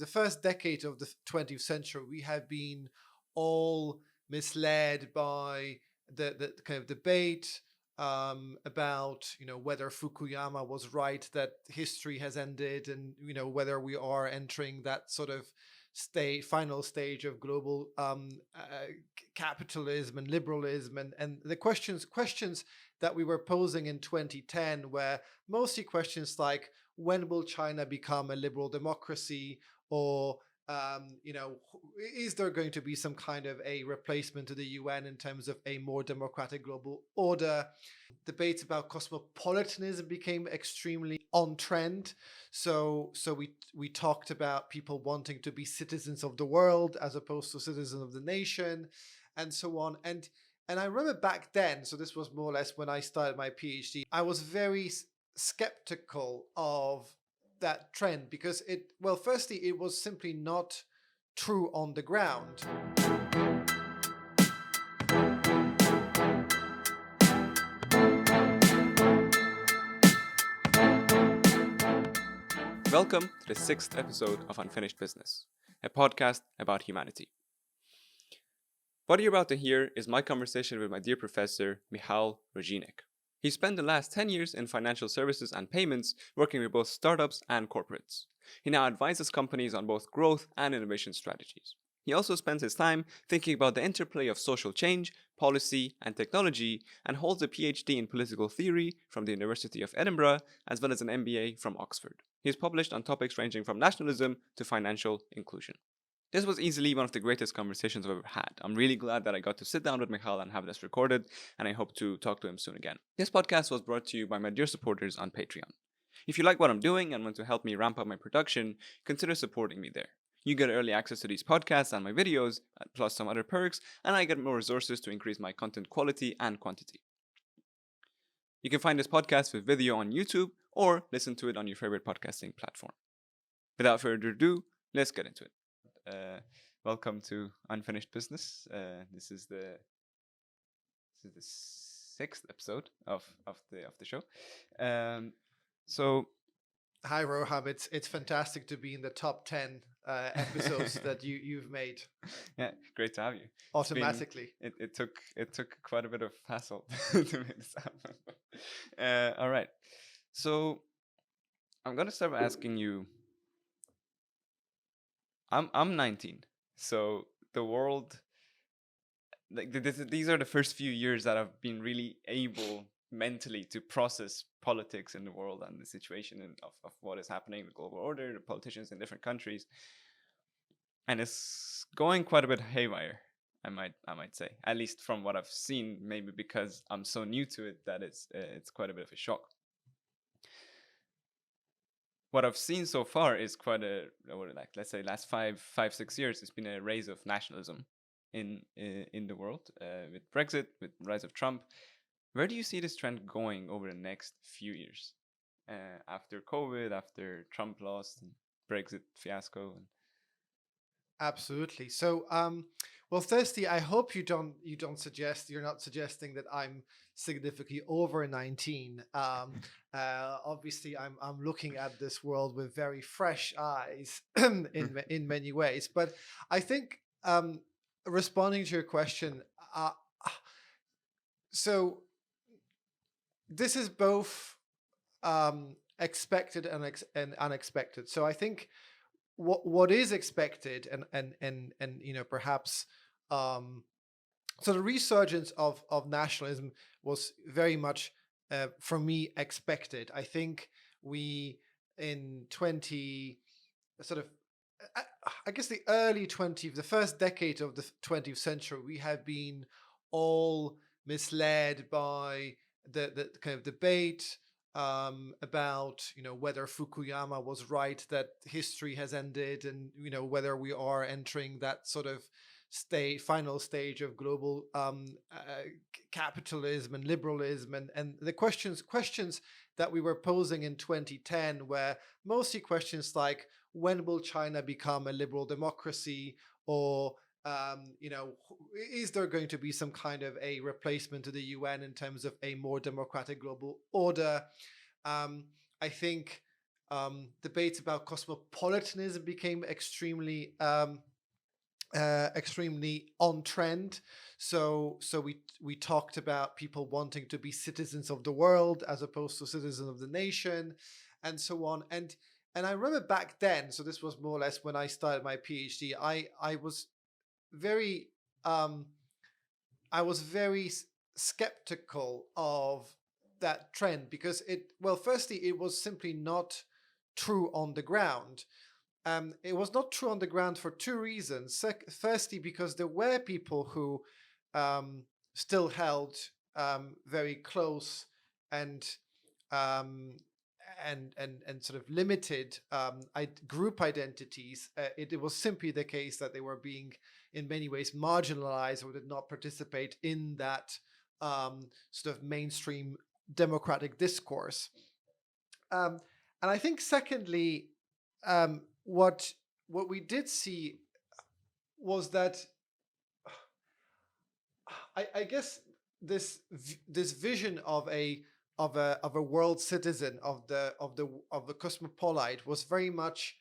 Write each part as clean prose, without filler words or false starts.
the first decade of the 20th century, we have been all misled by the kind of debate about whether Fukuyama was right that history has ended, and whether we are entering that sort of final stage of global capitalism and liberalism, and the questions that we were posing in 2010 were mostly questions like, when will China become a liberal democracy, or is there going to be some kind of a replacement to the UN in terms of a more democratic global order? Debates about cosmopolitanism became extremely on trend. So we talked about people wanting to be citizens of the world as opposed to citizens of the nation, and so on. And I remember back then, so this was more or less when I started my PhD, I was very skeptical of that trend because firstly, it was simply not true on the ground. Welcome to the 6th episode of Unfinished Business, a podcast about humanity. What you're about to hear is my conversation with my dear professor, Michal Rozynek. He spent the last 10 years in financial services and payments, working with both startups and corporates. He now advises companies on both growth and innovation strategies. He also spends his time thinking about the interplay of social change, policy, and technology, and holds a PhD in political theory from the University of Edinburgh, as well as an MBA from Oxford. He has published on topics ranging from nationalism to financial inclusion. This was easily one of the greatest conversations I've ever had. I'm really glad that I got to sit down with Michal and have this recorded, and I hope to talk to him soon again. This podcast was brought to you by my dear supporters on Patreon. If you like what I'm doing and want to help me ramp up my production, consider supporting me there. You get early access to these podcasts and my videos, plus some other perks, and I get more resources to increase my content quality and quantity. You can find this podcast with video on YouTube or listen to it on your favorite podcasting platform. Without further ado, let's get into it. Welcome to Unfinished Business. This is the 6th episode of the show. So hi Roham, it's fantastic to be in the top 10 episodes that you've made. Yeah, great to have you. Automatically. It took quite a bit of hassle to make this happen. All right. So I'm gonna start by asking you. I'm 19, so the world, like these are the first few years that I've been really able mentally to process politics in the world and the situation of what is happening, the global order, the politicians in different countries, and it's going quite a bit haywire. I might say, at least from what I've seen, maybe because I'm so new to it that it's quite a bit of a shock. What I've seen so far is quite let's say last 5-6 years, it's been a rise of nationalism in the world, with Brexit, with the rise of Trump. Where do you see this trend going over the next few years, after COVID, after Trump lost, and Brexit fiasco? Absolutely. So, firstly, I hope you're not suggesting that I'm significantly over 19. Obviously, I'm looking at this world with very fresh eyes in many ways. But I think, responding to your question, so this is both expected and unexpected. So I think what is expected and perhaps so the resurgence of nationalism was very much for me expected. I think we in 20 sort of I guess the first decade of the 20th century, we have been all misled by the kind of debate about whether Fukuyama was right that history has ended, and whether we are entering that sort of final stage of global capitalism and liberalism, and the questions that we were posing in 2010 were mostly questions like, when will China become a liberal democracy, or is there going to be some kind of a replacement to the UN in terms of a more democratic global order? I think debates about cosmopolitanism became extremely extremely on trend. So we talked about people wanting to be citizens of the world as opposed to citizens of the nation, and so on. And I remember back then, so this was more or less when I started my PhD. I was very um, skeptical of that trend because firstly, it was simply not true on the ground. It was not true on the ground for two reasons. Firstly, because there were people who still held very close and um, and sort of limited group identities. It was simply the case that they were being, in many ways, marginalized or did not participate in that sort of mainstream democratic discourse. And I think, secondly, what we did see was that I guess this vision of a world citizen, of the cosmopolite, was very much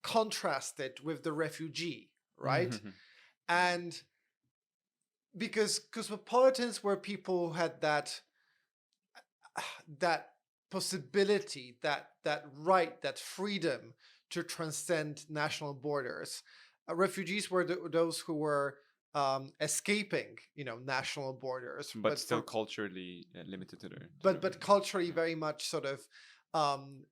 contrasted with the refugee, right? And because cosmopolitans were people who had that possibility, that right, that freedom to transcend national borders. Refugees were those who were escaping, national borders, but still culturally limited to their. But culturally very much sort of um,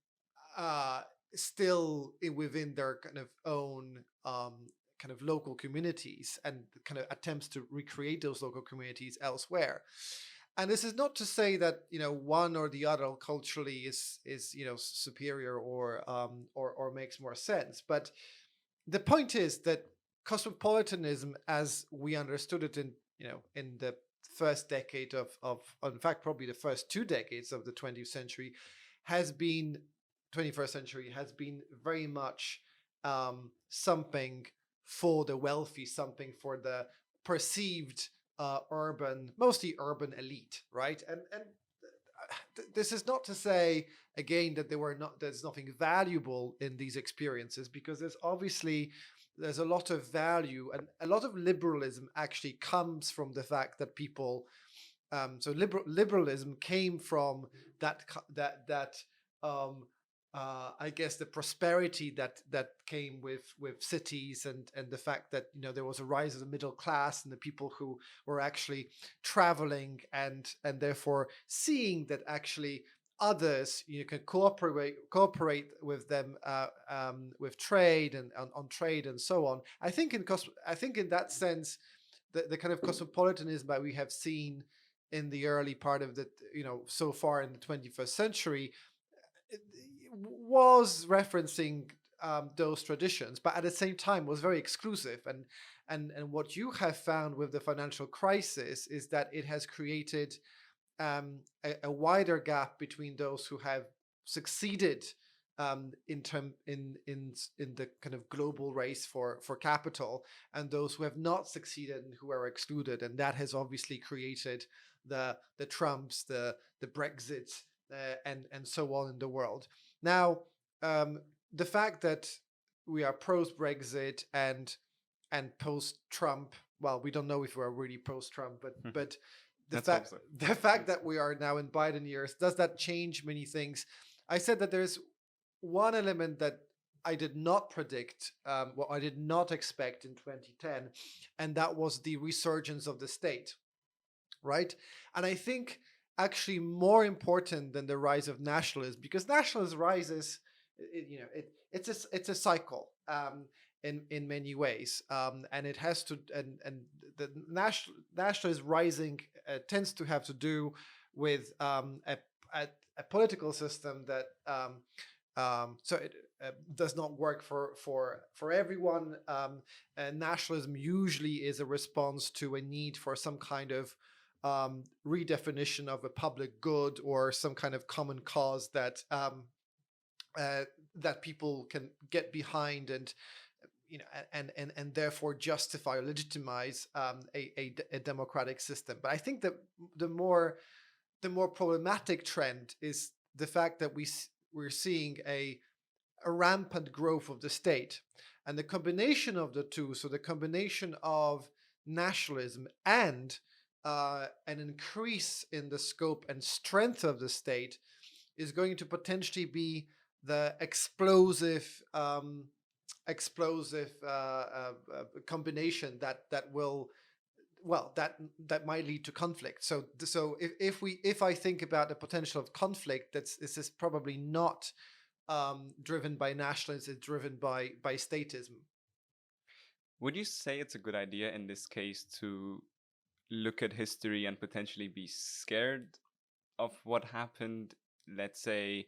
still within their kind of own kind of local communities, and kind of attempts to recreate those local communities elsewhere. And this is not to say that one or the other culturally is superior or makes more sense, but the point is that cosmopolitanism, as we understood it in the first decade of in fact probably the first 2 decades of the 20th century, has been 21st century has been very much something for the wealthy, something for the perceived mostly urban elite, right? And this is not to say, again, that there's nothing valuable in these experiences, because there's a lot of value, and a lot of liberalism actually comes from the fact that people. So liberalism came from that I guess the prosperity that came with cities, and the fact that there was a rise of the middle class, and the people who were actually traveling and therefore seeing that actually others can cooperate with them with trade and on trade and so on. I think in that sense, the kind of cosmopolitanism that we have seen in the early part of the so far in the 21st century was referencing those traditions, but at the same time was very exclusive. And what you have found with the financial crisis is that it has created a wider gap between those who have succeeded in the kind of global race for capital, and those who have not succeeded and who are excluded. And that has obviously created the Trumps, the Brexit, and so on in the world. Now, the fact that we are post-Brexit and post-Trump, well, we don't know if we're really post-Trump, but the fact that we are now in Biden years, does that change many things? I said that there's one element that I did not predict, what I did not expect in 2010, and that was the resurgence of the state, right? And I think actually more important than the rise of nationalism, because nationalism rises, it's a cycle in many ways, and it has to, and the nationalism rising tends to have to do with a political system that so it does not work for everyone. Nationalism usually is a response to a need for some kind of redefinition of a public good, or some kind of common cause that that people can get behind, and and therefore justify or legitimize a democratic system. But I think that the more problematic trend is the fact that we're seeing a rampant growth of the state, and the combination of the two, so the combination of nationalism and an increase in the scope and strength of the state, is going to potentially be the explosive combination that will, well, that might lead to conflict. So if I think about the potential of conflict, this is probably not driven by nationalism, it's driven by statism. Would you say it's a good idea in this case to look at history and potentially be scared of what happened, let's say,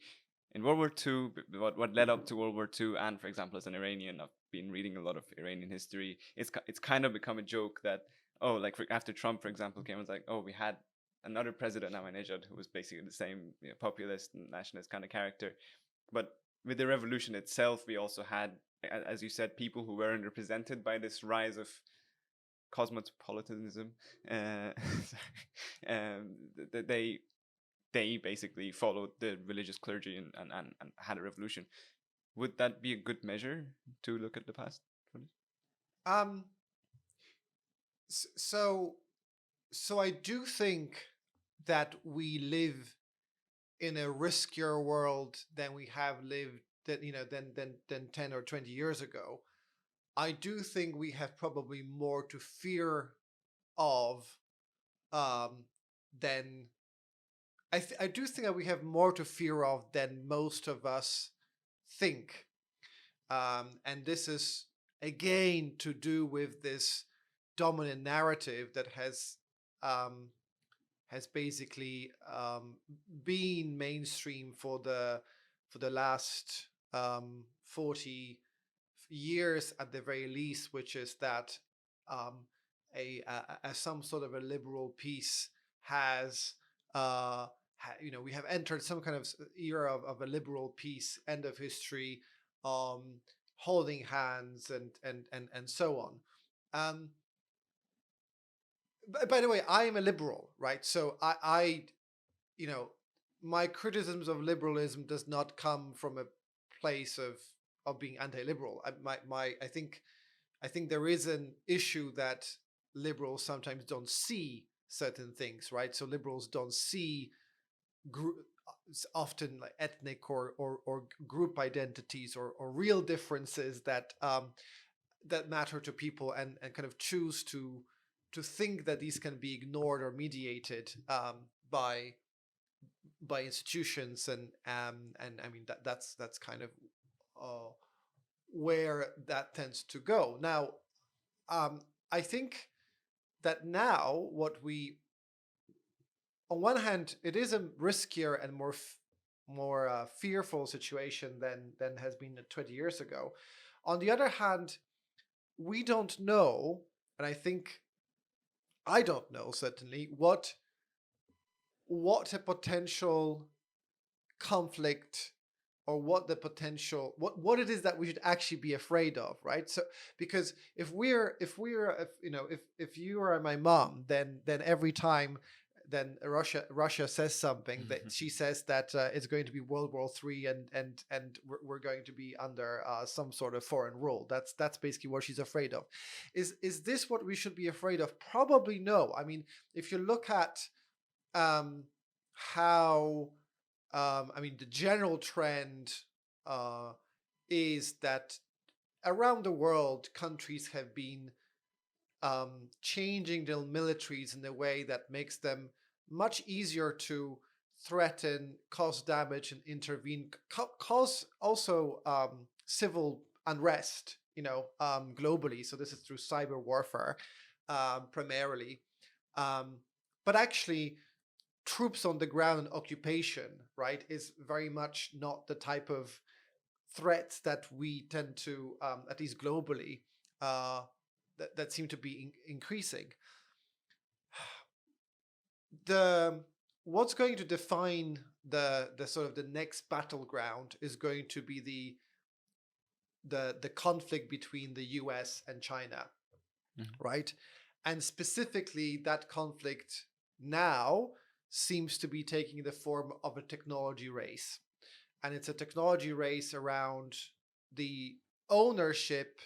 in World War II, what led up to World War II, and for example, as an Iranian, I've been reading a lot of Iranian history. It's kind of become a joke that, oh, like after Trump, for example, came, it's like, oh, we had another president, Ahmadinejad, who was basically the same, you know, populist and nationalist kind of character. But with the revolution itself, we also had, as you said, people who weren't represented by this rise of cosmopolitanism. They basically followed the religious clergy and had a revolution. Would that be a good measure to look at the past for this? So I do think that we live in a riskier world than we have lived than 10 or 20 years ago. I do think we have probably more to fear of than I do think that we have more to fear of than most of us think. And this is again to do with this dominant narrative that has basically been mainstream for the last 40 years at the very least, which is that some sort of a liberal peace has we have entered some kind of era of a liberal peace, end of history, holding hands and so on. By the way, I am a liberal, right? So I my criticisms of liberalism does not come from a place of being anti-liberal. I think there is an issue that liberals sometimes don't see certain things, right? So liberals don't see often like ethnic or group identities or real differences that matter to people, and kind of choose to think that these can be ignored or mediated by institutions, and I mean that's kind of where that tends to go. Now, I think that now on one hand, it is a riskier and more fearful situation than has been 20 years ago. On the other hand, we don't know, and I think I don't know certainly what a potential conflict, or what the potential what it is that we should actually be afraid of, right? So because if you are my mom, then every time then Russia says something, that she says that it's going to be World War III, and we're going to be under some sort of foreign rule. That's basically what she's afraid of. Is this what we should be afraid of? Probably no. I mean, if you look at how the general trend is that around the world, countries have been changing their militaries in a way that makes them much easier to threaten, cause damage, and intervene, cause also civil unrest, globally. So this is through cyber warfare, primarily. But actually, troops on the ground and occupation, right, is very much not the type of threats that we tend to, at least globally, that seem to be increasing. What's going to define the sort of the next battleground is going to be the conflict between the US and China, right? And specifically that conflict now seems to be taking the form of a technology race. And it's a technology race around the ownership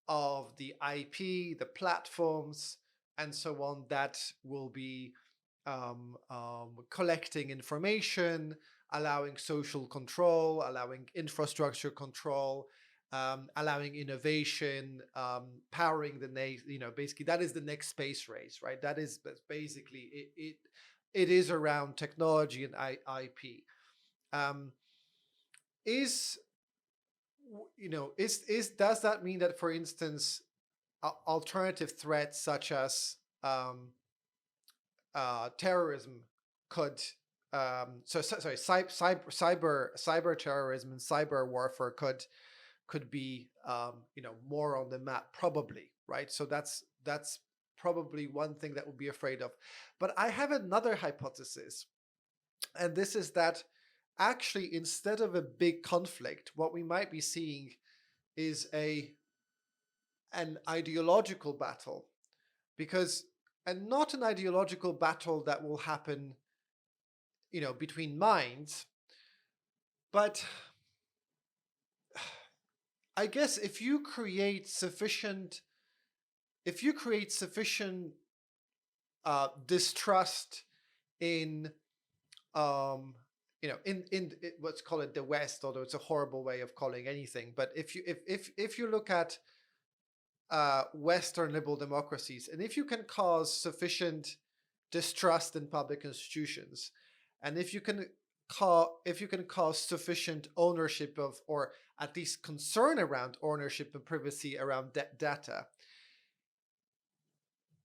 of the IP, the platforms, and so on that will be collecting information, allowing social control, allowing infrastructure control, allowing innovation, powering basically that is the next space race, right? That is basically it is around technology and IP. Is does that mean that, for instance, alternative threats such as terrorism could cyber terrorism and cyber warfare could be more on the map, probably, right? So that's probably one thing that we'll be afraid of. But I have another hypothesis, and this is that actually, instead of a big conflict, what we might be seeing is an ideological battle, and not an ideological battle that will happen, between minds, but I guess if you create sufficient distrust in in what's called the West, although it's a horrible way of calling anything, but if you look at Western liberal democracies, and if you can cause sufficient distrust in public institutions, and if you can cause sufficient ownership of, or at least concern around ownership and privacy around data,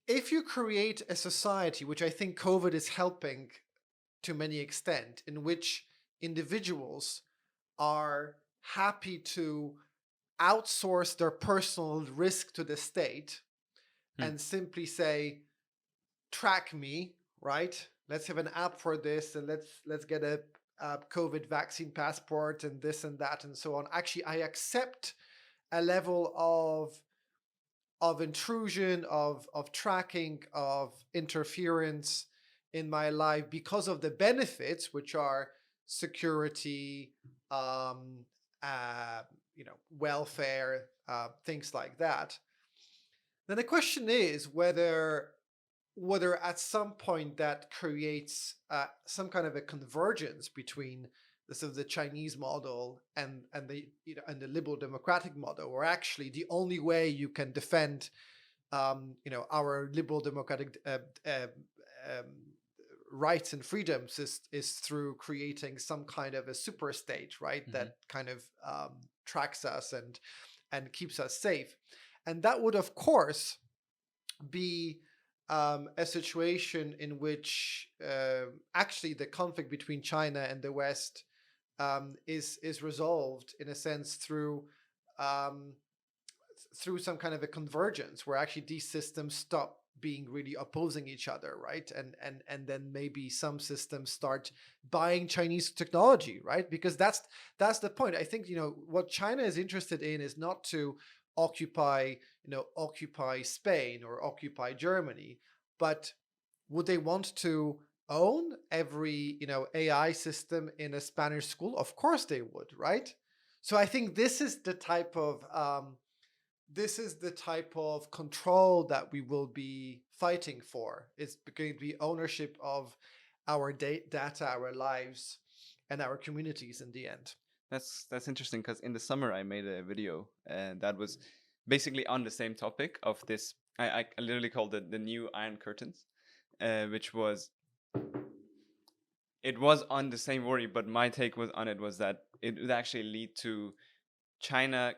if you create a society, which I think COVID is helping to many extent, in which individuals are happy to outsource their personal risk to the state and simply say, track me, right? Let's have an app for this, and let's get a COVID vaccine passport and this and that and so on. Actually, I accept a level of intrusion, of tracking, of interference in my life because of the benefits, which are security, welfare, things like that. Then the question is whether at some point that creates some kind of a convergence between the sort of the Chinese model and the and the liberal democratic model, where actually the only way you can defend our liberal democratic rights and freedoms is through creating some kind of a super state, right? That kind of tracks us and keeps us safe. And that would, of course, be a situation in which actually the conflict between China and the West is resolved, in a sense, through some kind of a convergence, where actually these systems stop being really opposing each other, right? And then maybe some systems start buying Chinese technology, right? Because that's the point. I think what China is interested in is not to occupy Spain or occupy Germany, but would they want to own every AI system in a Spanish school? Of course they would, right? So I think this is the type of control that we will be fighting for. It's going to be ownership of our data, our lives, and our communities in the end. That's interesting, because in the summer I made a video, and that was basically on the same topic of this. I literally called it the new Iron Curtains, which was, it was on the same worry, but my take was that it would actually lead to China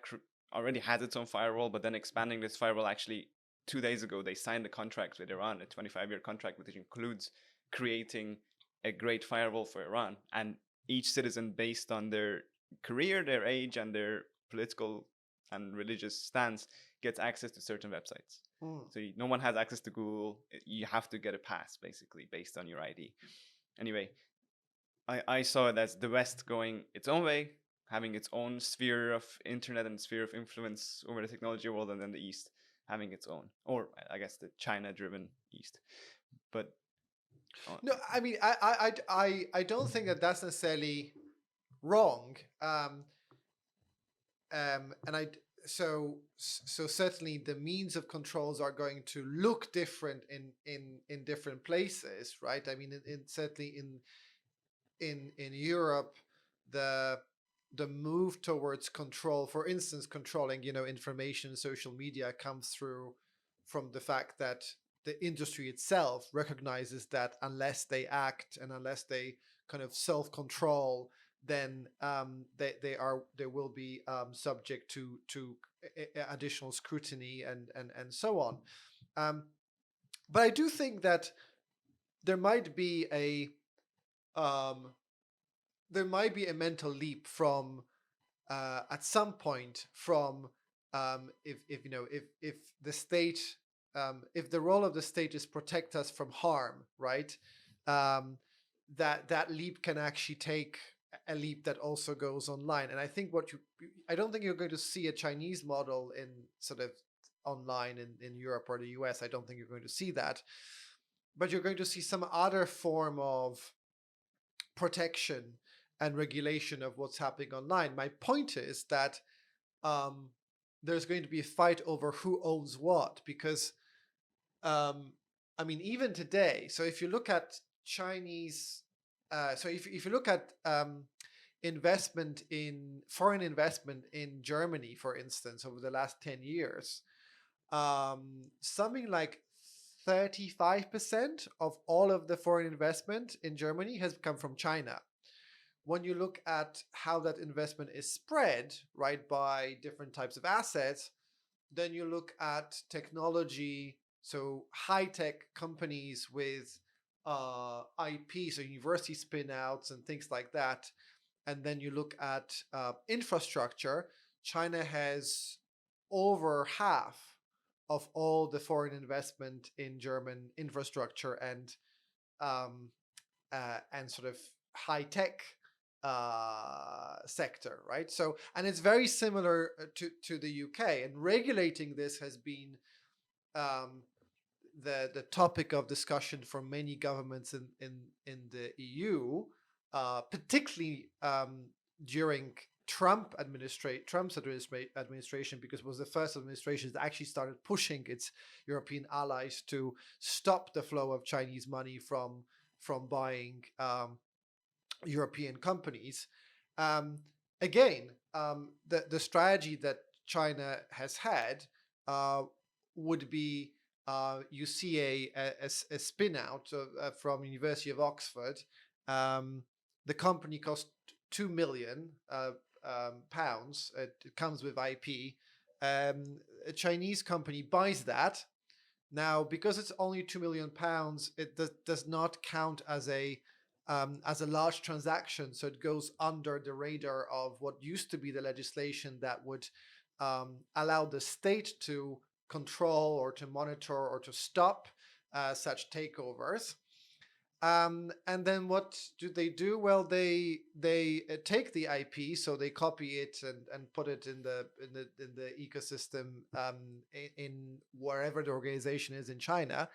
already has its own firewall, but then expanding this firewall. Actually, 2 days ago, they signed a contract with Iran, a 25-year contract, which includes creating a great firewall for Iran. And each citizen, based on their career, their age, and their political and religious stance, gets access to certain websites. So no one has access to Google. You have to get a pass, basically, based on your ID. Anyway, I saw it as the West going its own way, having its own sphere of internet and sphere of influence over the technology world, and then the East having its own, or I guess the China-driven East. But No, I mean, I don't think that that's necessarily wrong. And I so certainly the means of controls are going to look different in different places, right? I mean, certainly in Europe, the the move towards control, for instance, controlling information, social media, comes through from the fact that the industry itself recognizes that unless they act and unless they kind of self control, then they will be subject to additional scrutiny and so on. Um, but I do think that there might be a um, there might be a mental leap from at some point from if if the state if the role of the state is protect us from harm, right? um, that leap can actually take a leap that also goes online. And I think I don't think you're going to see a Chinese model in sort of online in Europe or the US. I don't think you're going to see that, but you're going to see some other form of protection and regulation of what's happening online. My point is that um, there's going to be a fight over who owns what, because I mean, even today, so if you look at Chinese, so if you look at foreign investment in Germany, for instance, over the last 10 years, something like 35% of all of the foreign investment in Germany has come from China. When you look at how that investment is spread, right, by different types of assets, then you look at technology, so high-tech companies with IP, so university spin-outs and things like that. And then you look at infrastructure. China has over half of all the foreign investment in German infrastructure and sort of high tech sector, right? So, and it's very similar to the UK. And regulating this has been um, the topic of discussion for many governments in the EU, particularly during Trump's administration, because it was the first administration that actually started pushing its European allies to stop the flow of Chinese money from buying European companies. Um, Again, the strategy that China has had would be you see a spin out from University of Oxford. Um, the company cost 2 million pounds. It comes with IP. A Chinese company buys that. Now, because it's only £2 million, it does not count as a large transaction, so it goes under the radar of what used to be the legislation that would allow the state to control or to monitor or to stop such takeovers. And then what do they do? Well, they take the IP, so they copy it and put it in the ecosystem in wherever the organization is in China,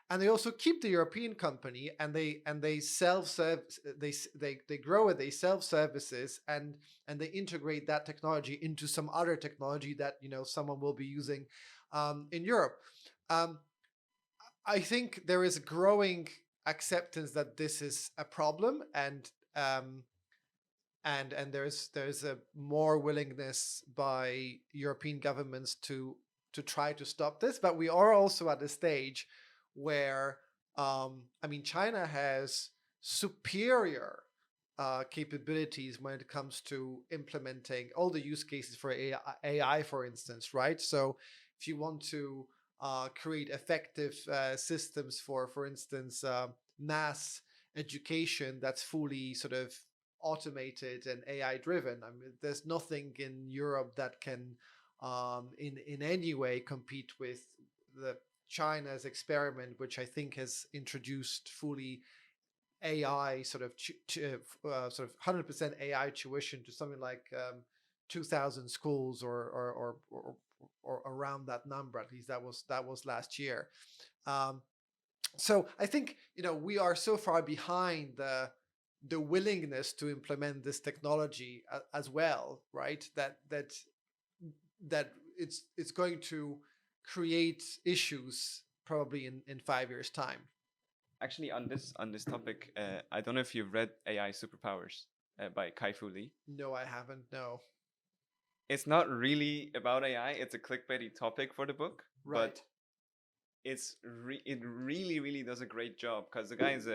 and they also keep the European company, and they self-serve, they grow it, they self-services, and they integrate that technology into some other technology that someone will be using in Europe. I think there is a growing acceptance that this is a problem, and there's a more willingness by European governments to try to stop this. But we are also at a stage where I mean, China has superior capabilities when it comes to implementing all the use cases for AI, for instance, right? So if you want to create effective systems for instance, mass education that's fully sort of automated and AI driven, I mean, there's nothing in Europe that can in any way compete with the China's experiment, which I think has introduced fully AI sort of sort of 100% AI tuition to something like 2,000 schools or around that number. At least that was last year. Um, So I think, we are so far behind the willingness to implement this technology as well, right? That it's going to create issues probably in 5 years time. Actually, on this topic, I don't know if you've read AI Superpowers by Kai-Fu Lee. No, I haven't. No. It's not really about AI. It's a clickbaity topic for the book, Right. but it really does a great job, because the guy is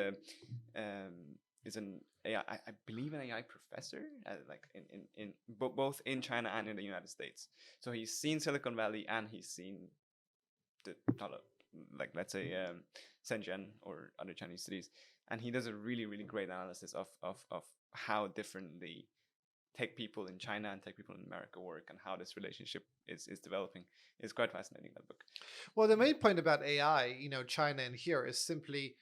an AI, I believe an AI professor, like in both in China and in the United States. So he's seen Silicon Valley and he's seen the like, let's say, Shenzhen or other Chinese cities, and he does a really great analysis of how different the tech people in China and tech people in America work, and how this relationship is developing. It's quite fascinating, that book. Well, the main point about AI, China and here, is simply,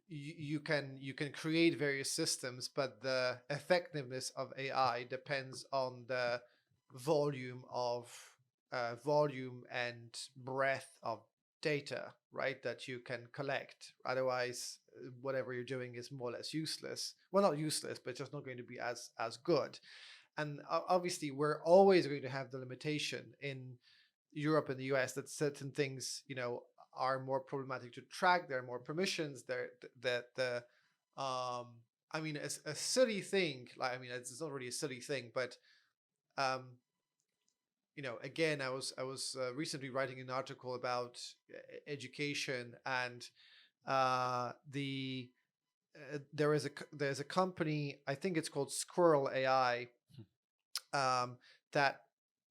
you can create various systems, but the effectiveness of AI depends on the volume and breadth of data, right, that you can collect. Otherwise, whatever you're doing is more or less useless. Well, not useless, but just not going to be as good. And obviously, we're always going to have the limitation in Europe and the US that certain things, are more problematic to track. There are more permissions. I mean, a silly thing. Like, I mean, it's not really a silly thing, but again, I was recently writing an article about education, and there's a company, I think it's called Squirrel AI, that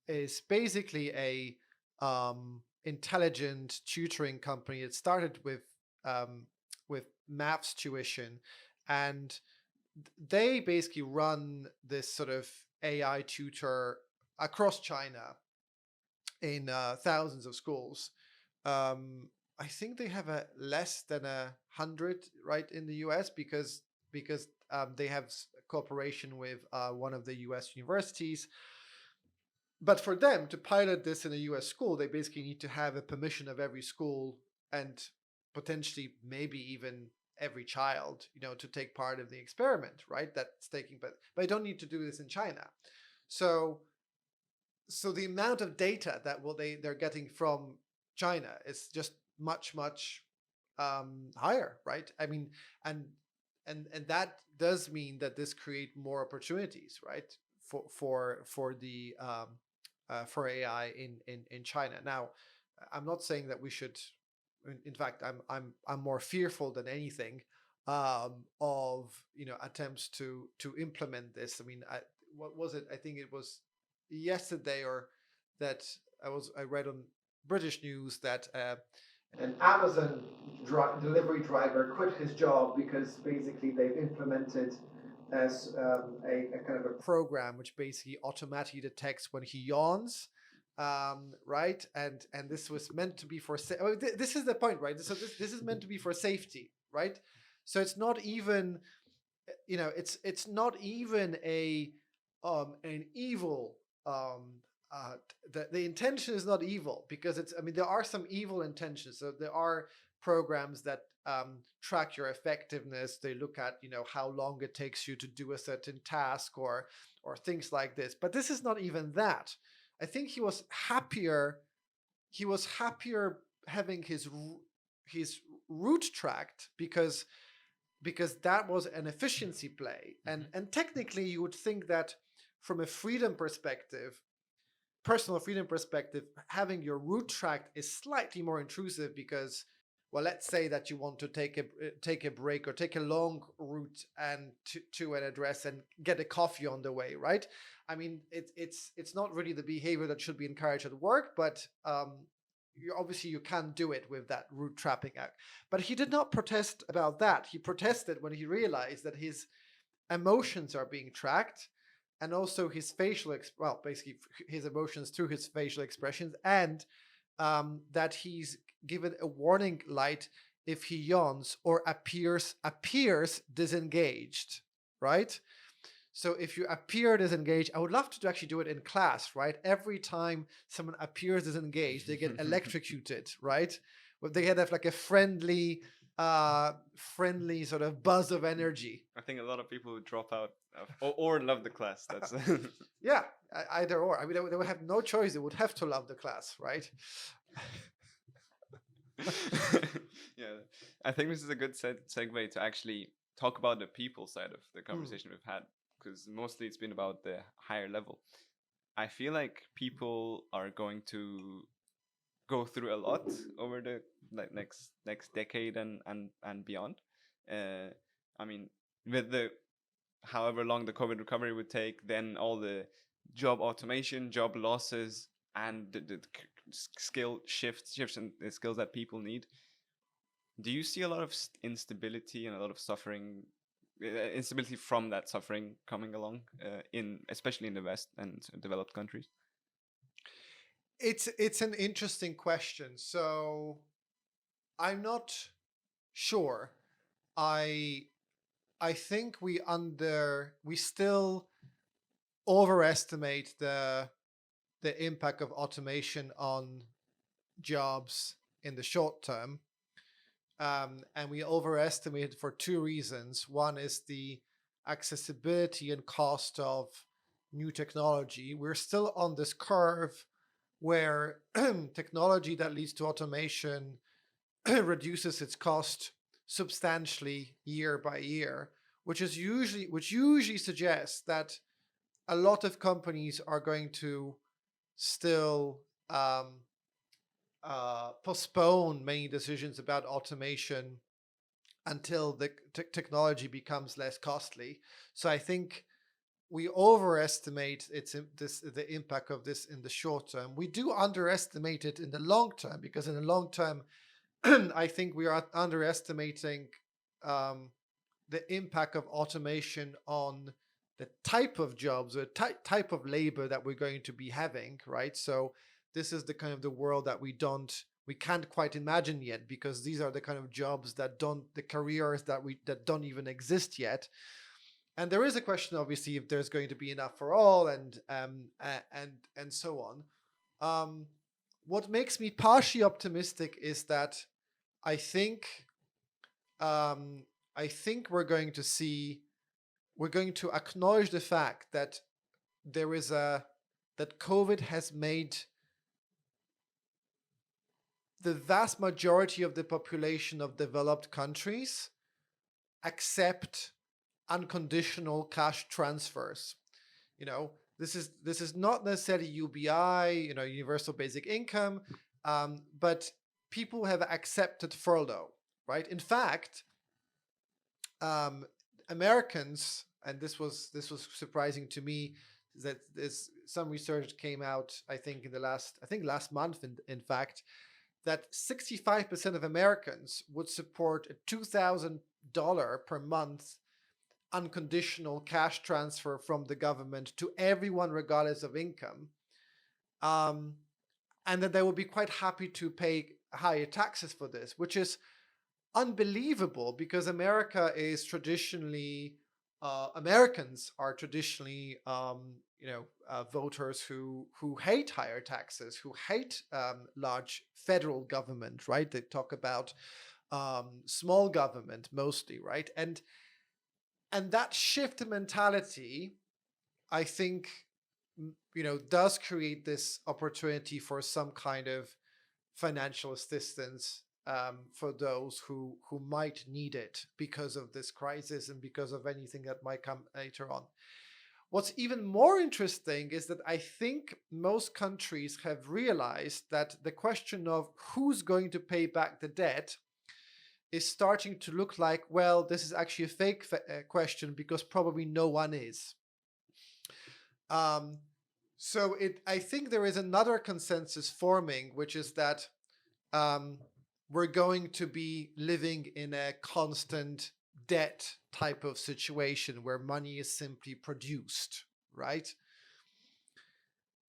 is basically a intelligent tutoring company. It started with maths tuition, and they basically run this sort of AI tutor across China in thousands of schools. I think they have less than 100 right in the US, because they have cooperation with one of the US universities. But for them to pilot this in a US school, they basically need to have a permission of every school, and potentially maybe even every child, to take part in the experiment, right? That's taking, but they don't need to do this in China. So the amount of data that they're getting from China is just much higher, right? I mean, and that does mean that this create more opportunities, right, for AI in China. Now, I'm not saying that we should. In fact, I'm more fearful than anything of attempts to implement this. I mean, what was it? I think it was yesterday, or that I read on British news that an Amazon delivery driver quit his job because basically they've implemented as a kind of a program which basically automatically detects when he yawns, right? And this was meant to be for this is the point, right? So this is meant to be for safety, right? So it's not even, it's not even an evil. The intention is not evil, because there are some evil intentions. So there are programs that track your effectiveness. They look at how long it takes you to do a certain task, or things like this. But this is not even that. I think he was happier having his route tracked, because that was an efficiency play. And technically you would think that from a freedom perspective, personal freedom perspective, having your route tracked is slightly more intrusive, because, well, let's say that you want to take a break or take a long route and to an address and get a coffee on the way, right? I mean, it's not really the behavior that should be encouraged at work, but you can do it with that route trapping act. But he did not protest about that. He protested when he realized that his emotions are being tracked, and also his basically his emotions through his facial expressions, and that he's given a warning light if he yawns or appears disengaged, right? So if you appear disengaged, I would love to actually do it in class, right? Every time someone appears disengaged, they get electrocuted, right? they had like a friendly sort of buzz of energy. I think a lot of people would drop out or love the class. That's Yeah, either or. I mean, they would have no choice. They would have to love the class, right? Yeah, I think this is a good segue to actually talk about the people side of the conversation we've had, because mostly it's been about the higher level. I feel like people are going to go through a lot over the next decade and beyond. I mean, with the however long the COVID recovery would take, then all the job automation, job losses, and the skill shifts and the skills that people need. Do you see a lot of instability and a lot of suffering, instability from that suffering coming along, especially in the West and developed countries? It's an interesting question. So I'm not sure. I think we still overestimate the impact of automation on jobs in the short term. And we overestimate it for two reasons. One is the accessibility and cost of new technology. We're still on this curve where technology that leads to automation reduces its cost substantially year by year, which usually suggests that a lot of companies are going to still postpone many decisions about automation until the technology becomes less costly. So I think we overestimate the impact of this in the short term. We do underestimate it in the long term, because in the long term, I think we are underestimating the impact of automation on the type of jobs or type of labor that we're going to be having, right? So this is the kind of the world that we can't quite imagine yet, because these are the kind of jobs the careers that don't even exist yet. And there is a question, obviously, if there's going to be enough for all, and so on. What makes me partially optimistic is that I think we're going to acknowledge the fact that that COVID has made the vast majority of the population of developed countries accept unconditional cash transfers. This is not necessarily UBI, universal basic income, but people have accepted furlough, right? In fact, Americans, and this was surprising to me, that some research came out, I think last month, in fact, that 65% of Americans would support a $2,000 per month unconditional cash transfer from the government to everyone, regardless of income, and that they would be quite happy to pay higher taxes for this, which is unbelievable, because Americans are traditionally voters who hate higher taxes, who hate large federal government, right? They talk about small government mostly, right? And that shift in mentality, I think, does create this opportunity for some kind of financial assistance for those who might need it because of this crisis and because of anything that might come later on. What's even more interesting is that I think most countries have realized that the question of who's going to pay back the debt is starting to look like, well, this is actually a fake question, because probably no one is. So I think there is another consensus forming, which is that we're going to be living in a constant debt type of situation where money is simply produced, right?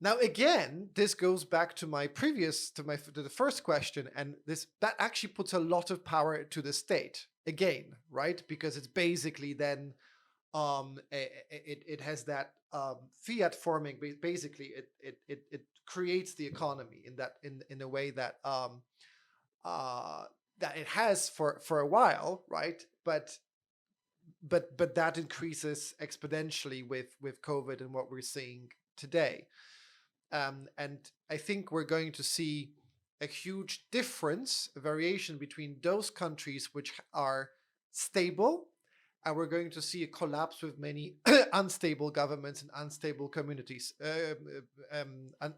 Now, again, this goes back to the first question, and that actually puts a lot of power to the state again, right? Because it's basically then it has that fiat forming. Basically, it creates the economy in a way that that it has for a while, right? But that increases exponentially with COVID and what we're seeing today. And I think we're going to see a huge difference, a variation between those countries which are stable, and we're going to see a collapse with many unstable governments and unstable communities,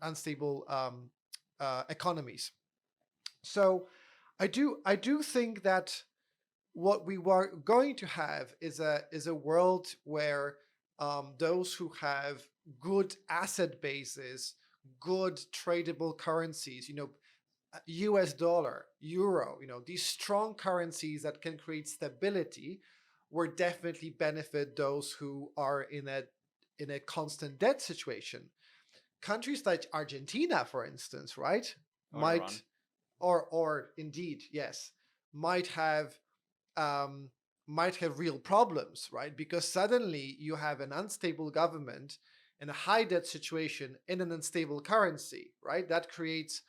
unstable economies. So I do think that what we were going to have is a world where those who have good asset bases, good tradable currencies, US dollar, euro, these strong currencies that can create stability, will definitely benefit those who are in a constant debt situation. Countries like Argentina, for instance, right, Or Iran. or indeed, yes, might have um, might have real problems, right? Because suddenly you have an unstable government and a high debt situation in an unstable currency, right? That creates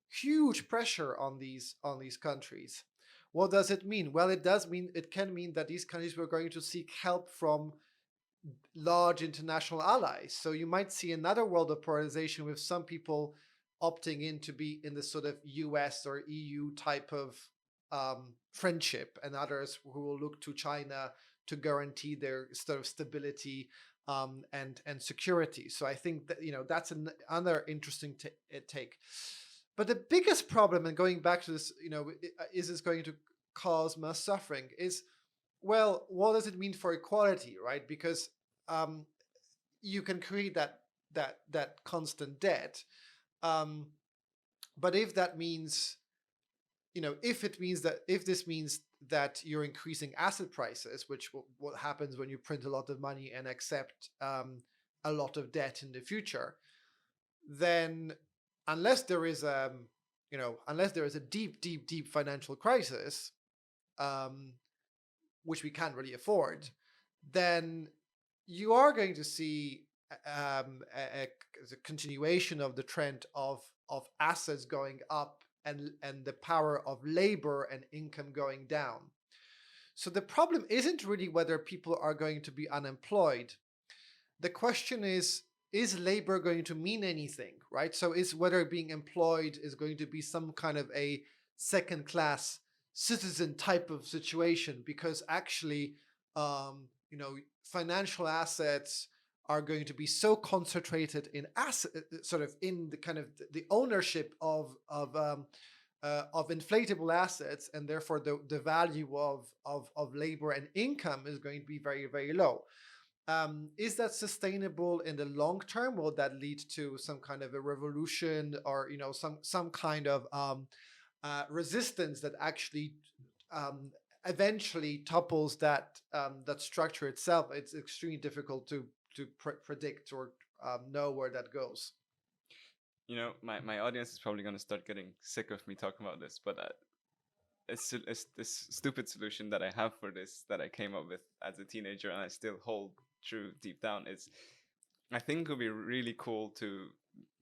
huge pressure on these countries. What does it mean? Well, it can mean that these countries were going to seek help from large international allies. So you might see another world of polarization with some people opting in to be in the sort of US or EU type of friendship, and others who will look to China to guarantee their sort of stability and security. So I think that that's another interesting take. But the biggest problem, and going back to this, is this going to cause mass suffering? Is, well, what does it mean for equality, right? Because you can create that constant debt, but if that means, if this means that you're increasing asset prices, which what happens when you print a lot of money and accept a lot of debt in the future, then unless there is a deep financial crisis, which we can't really afford, then you are going to see a continuation of the trend of assets going up and the power of labor and income going down. So the problem isn't really whether people are going to be unemployed. The question is labor going to mean anything, right? So is whether being employed is going to be some kind of a second class citizen type of situation, because actually financial assets are going to be so concentrated in sort of in the kind of the ownership of inflatable assets, and therefore the value of labor and income is going to be very, very low. Is that sustainable in the long term? Will that lead to some kind of a revolution, or some kind of resistance that actually eventually topples that structure itself? It's extremely difficult to predict or know where that goes. My audience is probably going to start getting sick of me talking about this, but it's this stupid solution that I have for this, that I came up with as a teenager and I still hold true deep down, is I think it would be really cool to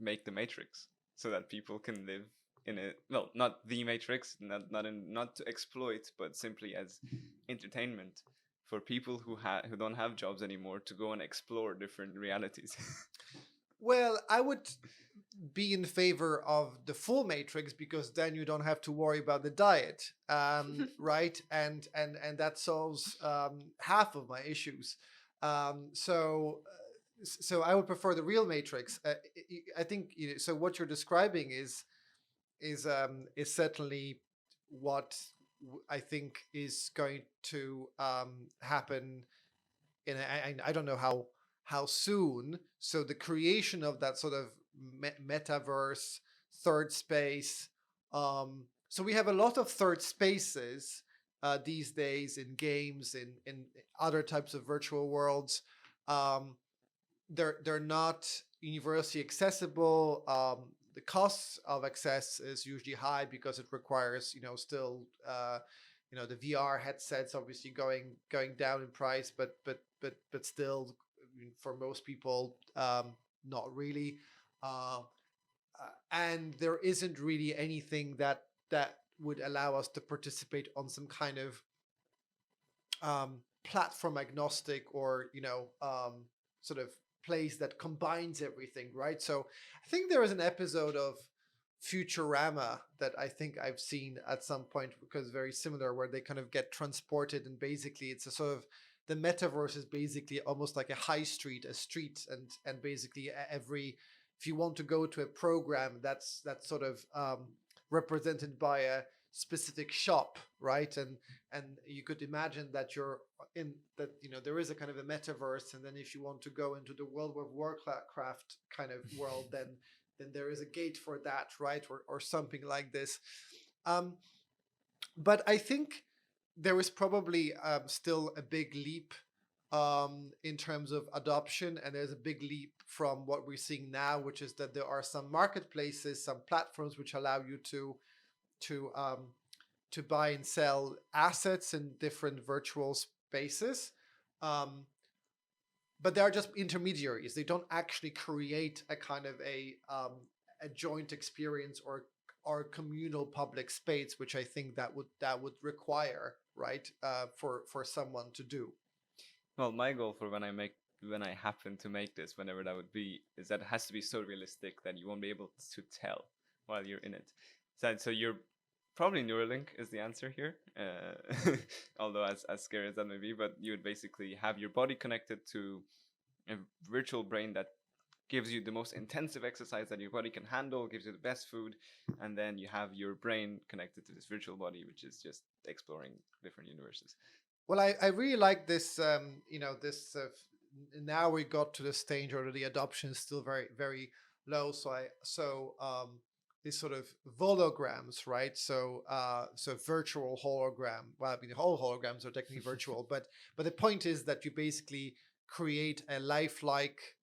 make the Matrix so that people can live in a, well, not the Matrix, not to exploit, but simply as entertainment for people who don't have jobs anymore, to go and explore different realities. Well, I would be in favor of the full Matrix, because then you don't have to worry about the diet, right? And that solves half of my issues. So I would prefer the real Matrix. I think so. What you're describing is certainly what I think is going to happen in I don't know how soon. So the creation of that sort of metaverse, third space. So we have a lot of third spaces these days in games, in other types of virtual worlds. They're not universally accessible. The cost of access is usually high because it requires still the VR headsets obviously going down in price, but still, for most people, not really. And there isn't really anything that would allow us to participate on some kind of platform agnostic, or sort of place that combines everything, right? So I think there is an episode of Futurama that I think I've seen at some point, because very similar, where they kind of get transported, and basically it's a sort of, the metaverse is basically almost like a high street, a street, and basically every, if you want to go to a program, that's sort of represented by a specific shop, right? And you could imagine that you're in that, there is a kind of a metaverse, and then if you want to go into the World of Warcraft kind of world, then there is a gate for that, right? Or something like this. But I think there is probably still a big leap in terms of adoption, and there's a big leap from what we're seeing now, which is that there are some marketplaces, some platforms which allow you to buy and sell assets in different virtual spaces. But they are just intermediaries. They don't actually create a kind of a joint experience or communal public space, which I think that would require, right, for someone to do. Well, my goal for when I happen to make this, whenever that would be, is that it has to be so realistic that you won't be able to tell while you're in it. So you're probably Neuralink is the answer here, although as scary as that may be. But you would basically have your body connected to a virtual brain that gives you the most intensive exercise that your body can handle, gives you the best food, and then you have your brain connected to this virtual body, which is just exploring different universes. Well, I really like this. This now we got to the stage where the adoption is still very, very low. These sort of holograms, right? So virtual hologram. Well, I mean, the whole holograms are technically virtual, but the point is that you basically create a lifelike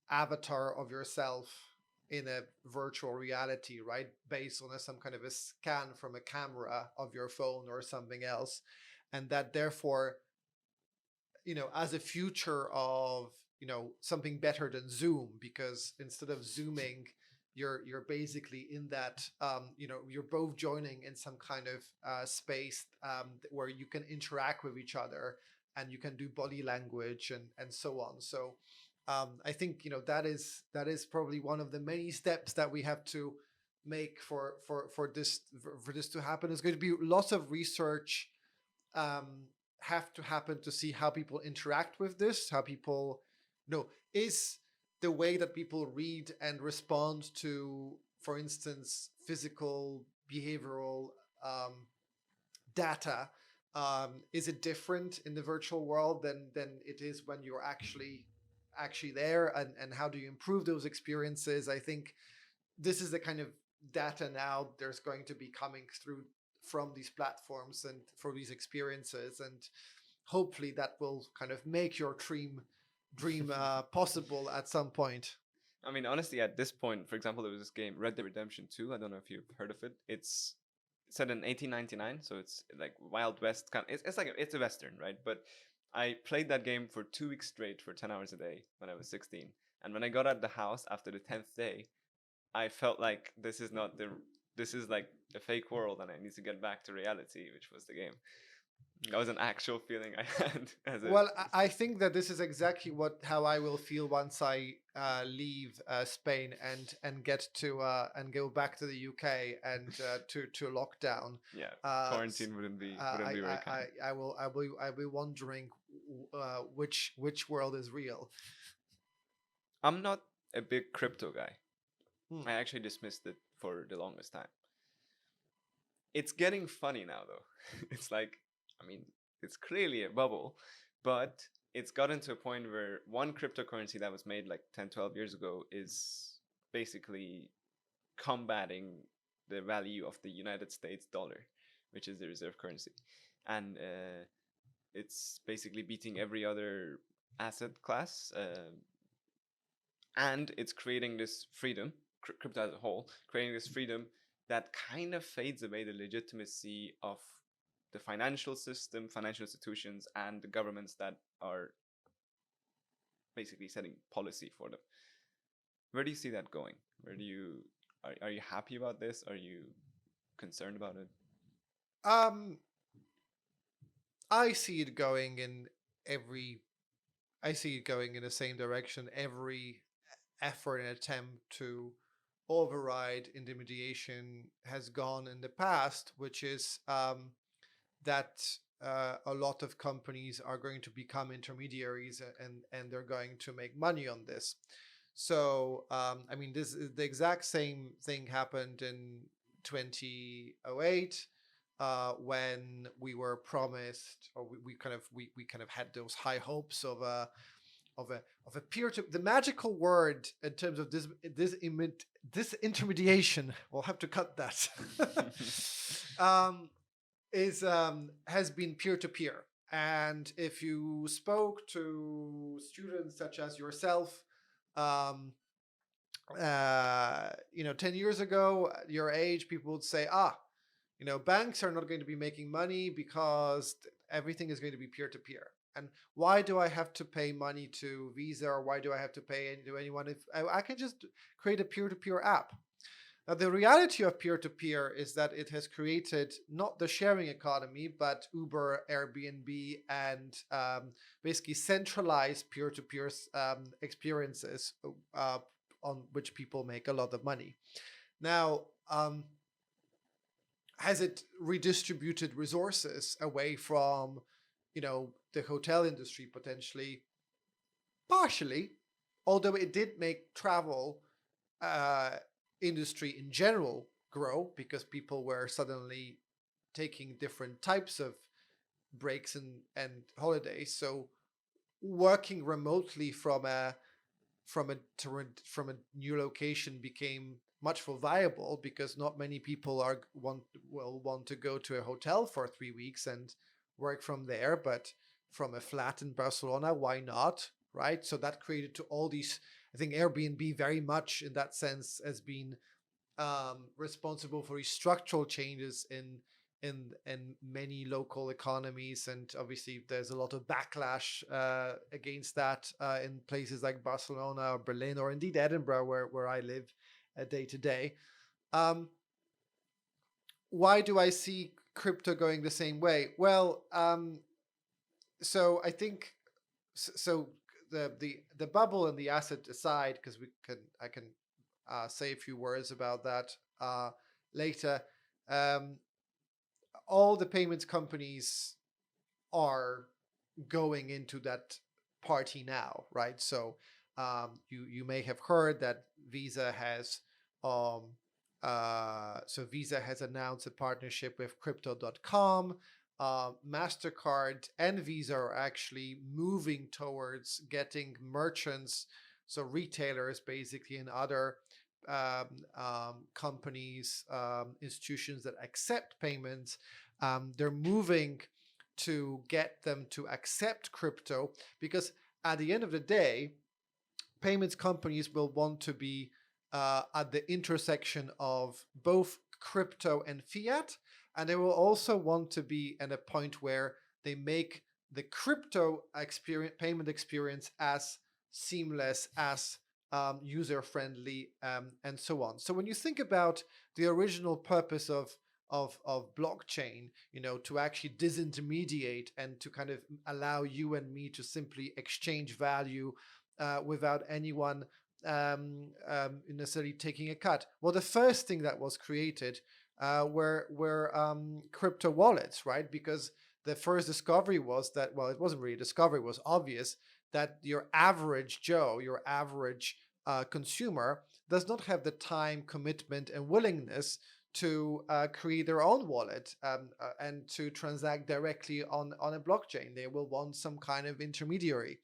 avatar of yourself in a virtual reality, right? Based on some kind of a scan from a camera of your phone or something else. And that therefore, as a future of, something better than Zoom, because instead of Zooming, you're basically in that, you're both joining in some kind of space where you can interact with each other, and you can do body language and so on. So I think, that is probably one of the many steps that we have to make for this to happen. There's going to be lots of research have to happen to see how people interact with this, how people, is the way that people read and respond to, for instance, physical, behavioral data, is it different in the virtual world than it is when you're actually there, and how do you improve those experiences? I think this is the kind of data now there's going to be coming through from these platforms and for these experiences, and hopefully that will kind of make your dream possible at some point. I mean, honestly, at this point, for example, there was this game, Red Dead Redemption 2. I don't know if you've heard of it. It's set in 1899, so it's like Wild West kind of, it's a Western, right? But I played that game for 2 weeks straight for 10 hours a day when I was 16. And when I got out of the house after the 10th day, I felt like this is like a fake world, and I need to get back to reality, which was the game. That was an actual feeling I had. Well, I think that this is exactly how I will feel once I leave Spain and get to and go back to the UK and to lockdown. Yeah, quarantine wouldn't be very kind. I will be wondering which world is real. I'm not a big crypto guy. I actually dismissed it for the longest time. It's getting funny now, though. It's like, I mean, it's clearly a bubble, but it's gotten to a point where one cryptocurrency that was made like 10, 12 years ago is basically combating the value of the United States dollar, which is the reserve currency. And it's basically beating every other asset class. And it's creating this freedom, crypto as a whole, creating this freedom that kind of fades away the legitimacy of the financial system, financial institutions, and the governments that are basically setting policy for them. Where do you see that going? Are you happy about this? Are you concerned about it? Um, I see it going in every. I see it going in the same direction. Every effort and attempt to override intermediation has gone in the past, which is that a lot of companies are going to become intermediaries, and they're going to make money on this. So I mean, this is the exact same thing happened in 2008, when we were promised, or we kind of had those high hopes of a peer to the magical word in terms of this intermediation. We'll have to cut that. Is Has been peer to peer, and if you spoke to students such as yourself, um, 10 years ago, your age, people would say, banks are not going to be making money because everything is going to be peer to peer. And why do I have to pay money to Visa, or why do I have to pay to anyone if I can just create a peer to peer app? Now, the reality of peer to peer is that it has created not the sharing economy, but Uber, Airbnb, and basically centralized peer to peer experiences on which people make a lot of money. Now, has it redistributed resources away from, the hotel industry potentially? Partially, although it did make travel industry in general grow, because people were suddenly taking different types of breaks and holidays. So working remotely from a new location became much more viable, because not many people will want to go to a hotel for 3 weeks and work from there, but from a flat in Barcelona, why not? Right? So that created to all these. I think Airbnb very much in that sense has been responsible for these structural changes in many local economies, and obviously there's a lot of backlash against that in places like Barcelona or Berlin, or indeed Edinburgh, where I live day to day. Why do I see crypto going the same way? Well, so I think so. The bubble and the asset aside, because I can say a few words about that later. All the payments companies are going into that party now, right? So you may have heard that Visa has Visa has announced a partnership with Crypto.com. MasterCard and Visa are actually moving towards getting merchants, so retailers basically, and other companies, institutions that accept payments. They're moving to get them to accept crypto, because at the end of the day, payments companies will want to be at the intersection of both crypto and fiat, and they will also want to be at a point where they make the crypto payment experience as seamless, as user-friendly, and so on. So when you think about the original purpose of blockchain, to actually disintermediate and to kind of allow you and me to simply exchange value without anyone necessarily taking a cut. Well, the first thing that was created were crypto wallets, right? Because the first discovery was that, well, it wasn't really a discovery, it was obvious that your average Joe, your average consumer, does not have the time, commitment, and willingness to create their own wallet and to transact directly on a blockchain. They will want some kind of intermediary.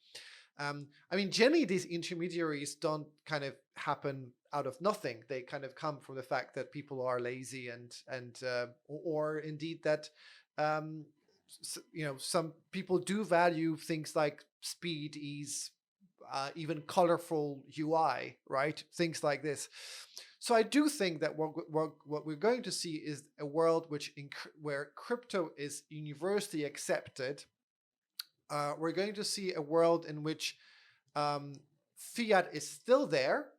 I mean, generally, these intermediaries don't kind of happen out of nothing. They kind of come from the fact that people are lazy or indeed that some people do value things like speed, ease, even colorful UI, right? Things like this. So I do think that what we're going to see is a world where crypto is universally accepted. We're going to see a world in which fiat is still there,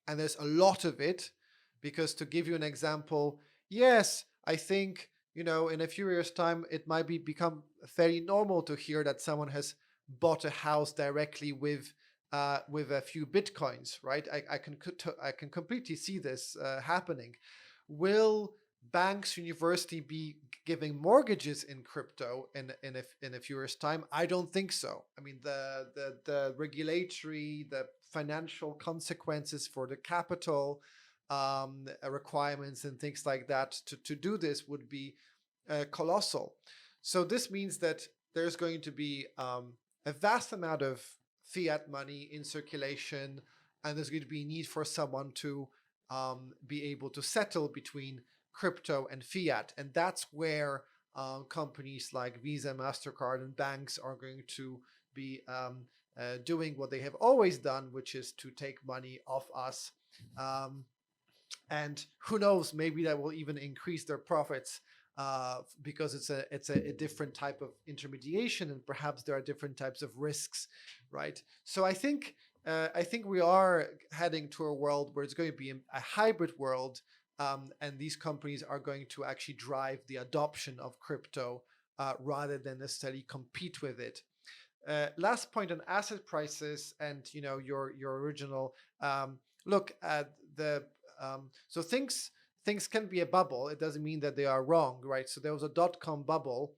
and there's a lot of it. Because to give you an example, yes, I think in a few years' time, it might become fairly normal to hear that someone has bought a house directly with a few bitcoins, right? I can completely see this happening. Will banks, university be giving mortgages in crypto in a few years' time? I don't think so. I mean, the regulatory, the financial consequences for the capital requirements and things like that to do this would be colossal. So this means that there's going to be a vast amount of fiat money in circulation, and there's going to be a need for someone to be able to settle between crypto and fiat. And that's where companies like Visa, MasterCard, and banks are going to be doing what they have always done, which is to take money off us. And who knows, maybe that will even increase their profits because it's a different type of intermediation, and perhaps there are different types of risks, right? So I think we are heading to a world where it's going to be a hybrid world, and these companies are going to actually drive the adoption of crypto rather than necessarily compete with it. Last point on asset prices, and your original look at the so things can be a bubble. It doesn't mean that they are wrong, right? So there was a dot-com bubble.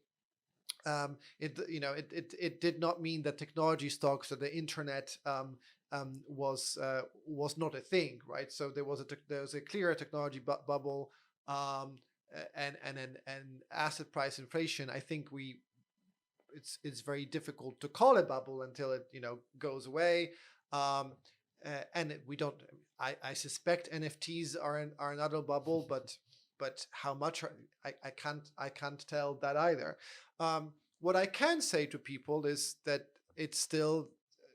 It did not mean that technology stocks or the internet was not a thing, right? So there was a clear technology bubble, and asset price inflation. I think it's very difficult to call a bubble until it goes away. And we don't. I suspect NFTs are another bubble, but how much I can't tell that either. What I can say to people is that it's still,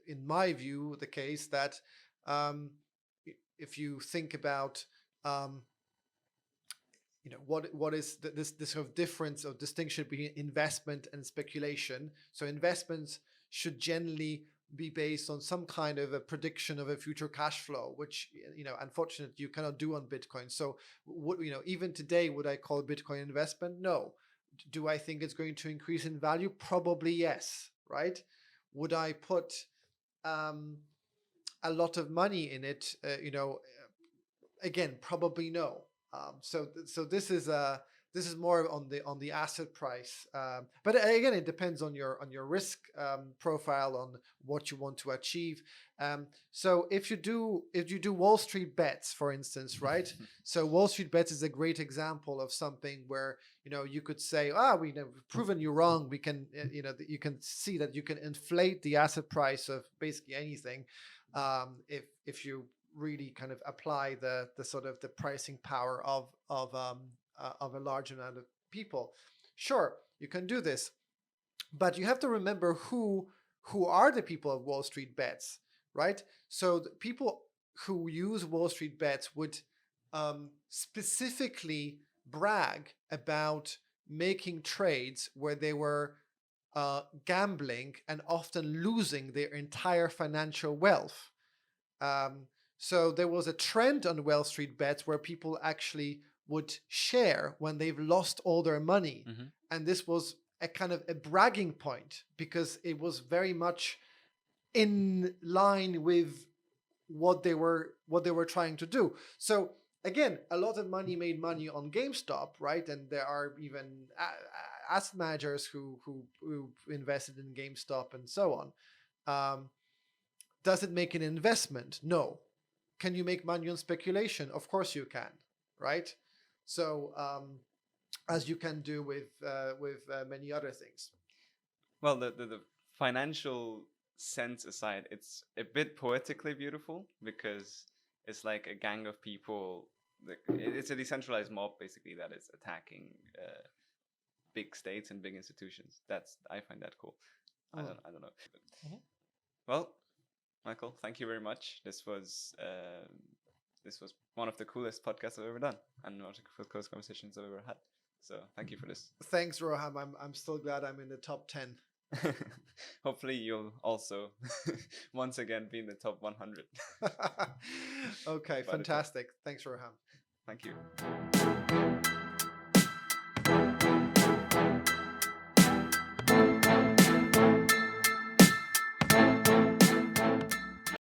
in my view, the case that if you think about what is this sort of difference or distinction between investment and speculation. So investments should generally be based on some kind of a prediction of a future cash flow, which unfortunately you cannot do on Bitcoin. So even today, would I call Bitcoin investment? No. Do I think it's going to increase in value? Probably yes, right? Would I put a lot of money in it? Again, probably no. So this is more on the asset price, but again, it depends on your risk profile, on what you want to achieve. So if you do Wall Street bets, for instance, right? So Wall Street bets is a great example of something where you could say, we've proven you wrong. We can you can see that you can inflate the asset price of basically anything if you really kind of apply the sort of the pricing power of a large amount of people. Sure, you can do this, but you have to remember who are the people of Wall Street bets, right? So the people who use Wall Street bets would specifically brag about making trades where they were gambling and often losing their entire financial wealth. So there was a trend on Wall Street bets where people actually would share when they've lost all their money. Mm-hmm. And this was a kind of a bragging point because it was very much in line with what they were trying to do. So again, a lot of money made money on GameStop, right? And there are even asset managers who invested in GameStop and so on. Does it make an investment? No. Can you make money on speculation? Of course you can, right? So as you can do with many other things. Well, the financial sense aside, it's a bit poetically beautiful because it's like a gang of people. It's a decentralized mob basically that is attacking big states and big institutions. I find that cool. I don't know. Mm-hmm. Well, Michael, thank you very much. This was one of the coolest podcasts I've ever done, and one of the coolest conversations I've ever had. So thank you for this. Thanks, Roham. I'm still glad I'm in the top 10. Hopefully you'll also once again be in the top 100. Okay, fantastic. Thanks, Roham. Thank you.